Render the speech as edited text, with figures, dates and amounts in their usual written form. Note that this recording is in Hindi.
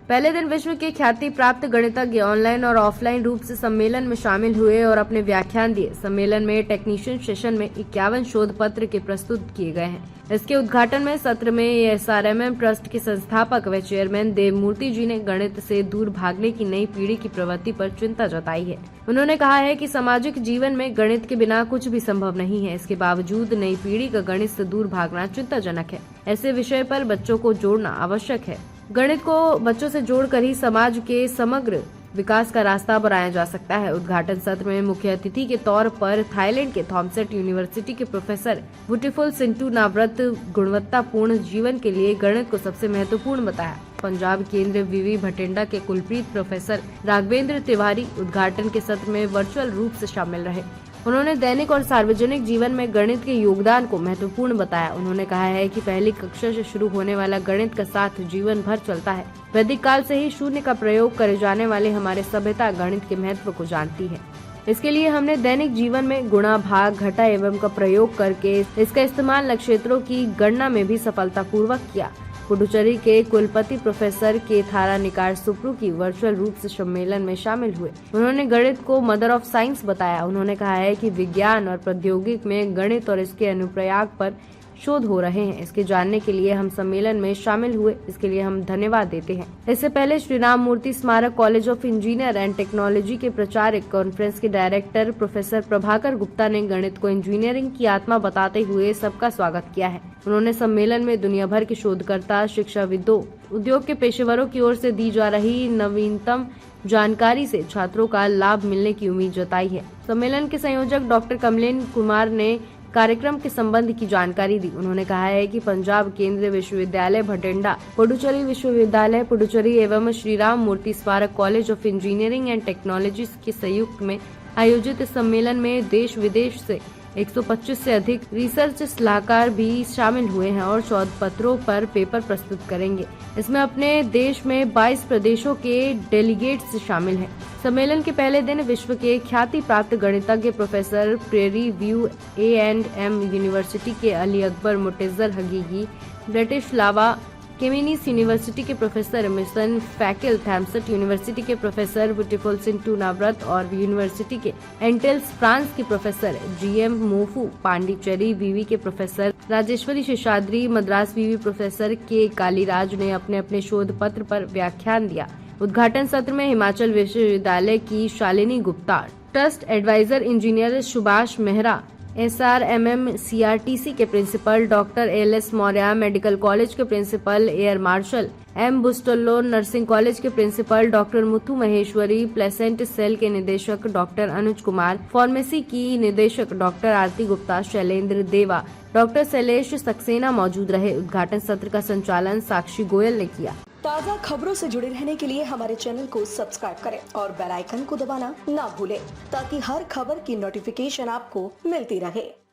पहले दिन विश्व के ख्याति प्राप्त गणितज्ञ ऑनलाइन और ऑफलाइन रूप से सम्मेलन में शामिल हुए और अपने व्याख्यान दिए। सम्मेलन में टेक्नीशियन सेशन में 51 शोध पत्र के प्रस्तुत किए गए हैं। इसके उद्घाटन में सत्र में SRMM ट्रस्ट के संस्थापक व चेयरमैन देवमूर्ति जी ने गणित से दूर भागने की नई पीढ़ी की प्रवृत्ति पर चिंता जताई है। उन्होंने कहा है कि सामाजिक जीवन में गणित के बिना कुछ भी संभव नहीं है। इसके बावजूद नई पीढ़ी का गणित से दूर भागना चिंताजनक है। ऐसे विषय पर बच्चों को जोड़ना आवश्यक है। गणित को बच्चों से जोड़कर ही समाज के समग्र विकास का रास्ता बनाया जा सकता है। उद्घाटन सत्र में मुख्य अतिथि के तौर पर थाईलैंड के थॉमसेट यूनिवर्सिटी के प्रोफेसर ब्यूटीफुल सिंटूनाव्रत गुणवत्तापूर्ण जीवन के लिए गणित को सबसे महत्वपूर्ण बताया। पंजाब केंद्रीय विवि भटिंडा के कुलपति प्रोफेसर राघवेंद्र तिवारी उद्घाटन के सत्र में वर्चुअल रूप से शामिल रहे। उन्होंने दैनिक और सार्वजनिक जीवन में गणित के योगदान को महत्वपूर्ण बताया। उन्होंने कहा है कि पहली कक्षा से शुरू होने वाला गणित का साथ जीवन भर चलता है। वैदिक काल से ही शून्य का प्रयोग करे जाने वाले हमारे सभ्यता गणित के महत्व को जानती है। इसके लिए हमने दैनिक जीवन में गुणा, भाग, घटा एवं का प्रयोग करके इसका इस्तेमाल नक्षत्रों की गणना में भी सफलतापूर्वक किया। पुडुचेरी के कुलपति प्रोफेसर के थारा निकार सुप्रू की वर्चुअल रूप से सम्मेलन में शामिल हुए। उन्होंने गणित को मदर ऑफ साइंस बताया। उन्होंने कहा है कि विज्ञान और प्रौद्योगिकी में गणित और इसके अनुप्रयोग पर शोध हो रहे हैं। इसके जानने के लिए हम सम्मेलन में शामिल हुए, इसके लिए हम धन्यवाद देते हैं। इससे पहले श्री राम मूर्ति स्मारक college of engineer and technology के प्रचारक कॉन्फ्रेंस के डायरेक्टर प्रोफेसर प्रभाकर गुप्ता ने गणित को इंजीनियरिंग की आत्मा बताते हुए सबका स्वागत किया है। उन्होंने सम्मेलन में दुनिया भर के शोधकर्ता, शिक्षाविदों, उद्योग के पेशेवरों की ओर से दी जा रही नवीनतम जानकारी से छात्रों का लाभ मिलने की उम्मीद जताई है। सम्मेलन के संयोजक डॉक्टर कमलेन कुमार ने कार्यक्रम के संबंध की जानकारी दी। उन्होंने कहा है कि पंजाब केंद्रीय विश्वविद्यालय भटिंडा, पुडुचेरी विश्वविद्यालय पुडुचेरी एवं श्री राम मूर्ति स्मारक college of engineering and technology के संयुक्त में आयोजित इस सम्मेलन में देश विदेश से 125 से अधिक रिसर्च सलाहकार भी शामिल हुए हैं और शोध पत्रों पर पेपर प्रस्तुत करेंगे। इसमें अपने देश में 22 प्रदेशों के डेलीगेट्स शामिल हैं। सम्मेलन के पहले दिन विश्व के ख्याति प्राप्त गणितज्ञ professor prairie view A&M university के अली अकबर मुटेज़र हकीकी, ब्रिटिश लावा केमिनीस यूनिवर्सिटी के प्रोफेसर मिशन फैकिल, थॉमसेट यूनिवर्सिटी के प्रोफेसर ब्यूटीफुल सिंटूनाव्रत और यूनिवर्सिटी के एंटेल्स फ्रांस के प्रोफेसर GM मोफू, पांडिचेरी विवि के प्रोफेसर राजेश्वरी शेषाद्री, मद्रास विवि प्रोफेसर के कालीराज ने अपने अपने शोध पत्र पर व्याख्यान दिया। उद्घाटन सत्र में हिमाचल विश्वविद्यालय की Shalini Gupta, trust adviser engineer Subhash Mehra, SRMM CRTC के principal doctor LS Maurya, medical college के प्रिंसिपल एयर मार्शल M बुस्टोलो, नर्सिंग कॉलेज के principal doctor Muthu Maheshwari, placement cell के निदेशक डॉक्टर अनुज कुमार, फार्मेसी की निदेशक डॉक्टर आरती गुप्ता, शैलेंद्र देवा, डॉक्टर शैलेश सक्सेना मौजूद रहे। उद्घाटन सत्र का संचालन साक्षी गोयल ने किया। ताज़ा खबरों से जुड़े रहने के लिए हमारे चैनल को सब्सक्राइब करें और बेल आइकन को दबाना ना भूलें ताकि हर खबर की नोटिफिकेशन आपको मिलती रहे।